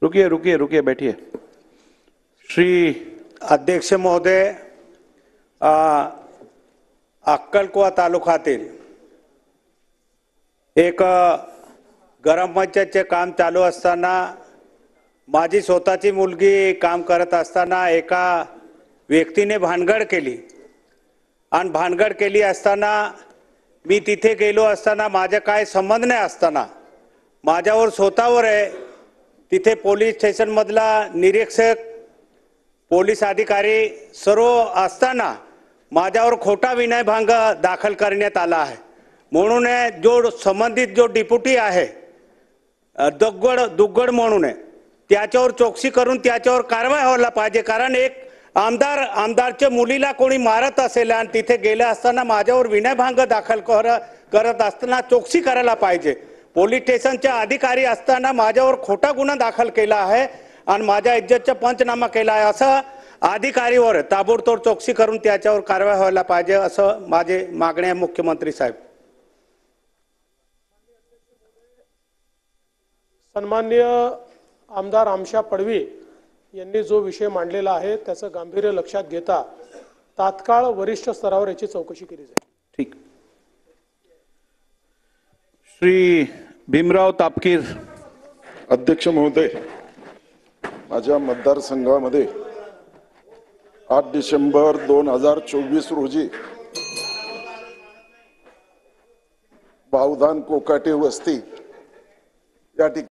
रुकिए रुकिए रुकिए बैठिए। श्री अध्यक्ष महोदय, अक्कलकुवा तालुक्यातील एक ग्रामपंचायतचे काम चालू असताना माझी स्वतःची मुलगी काम करत असताना एका व्यक्तीने भानगड केली आणि भानगड केली असताना मी तिथे गेलो असताना माझे काय संबंध नाही असताना माझ्यावर स्वतःवर आहे तिथे पोलीस स्टेशन मधला निरीक्षक पोलीस अधिकारी सर्व असताना माझ्यावर खोटा विनयभंग दाखल करण्यात आला आहे। म्हणून जो संबंधित जो डिप्युटी आहे दुग्गड म्हणून त्याच्यावर चौकशी करून त्याच्यावर कारवाई व्हायला पाहिजे। कारण एक आमदारच्या मुलीला कोणी मारत असेल आणि तिथे गेले असताना माझ्यावर विनयभंग दाखल करत असताना चौकशी करायला पाहिजे। पोलीस स्टेशनच्या अधिकारी असताना माझ्यावर खोटा गुन्हा दाखल केला आहे आणि माझ्या इज्जतचा पंचनामा केला आहे। असं अधिकारीवर ताबडतोब चौकशी करून त्याच्यावर कारवाई व्हायला पाहिजे असं माझे मागणी आहे मुख्यमंत्री साहेब। सन्माननीय आमदार आमशा पडवी यांनी जो विषय मांडलेला आहे त्याचं गांभीर्य लक्षात घेता तात्काळ वरिष्ठ स्तरावर याची चौकशी केली जाईल। ठीक। श्री भीमराव तापकीर। अध्यक्ष महोदय, माझ्या मतदारसंघामध्ये 8 डिसेंबर 2024 रोजी बावधान कोकाटे वस्ती या ठिकाणी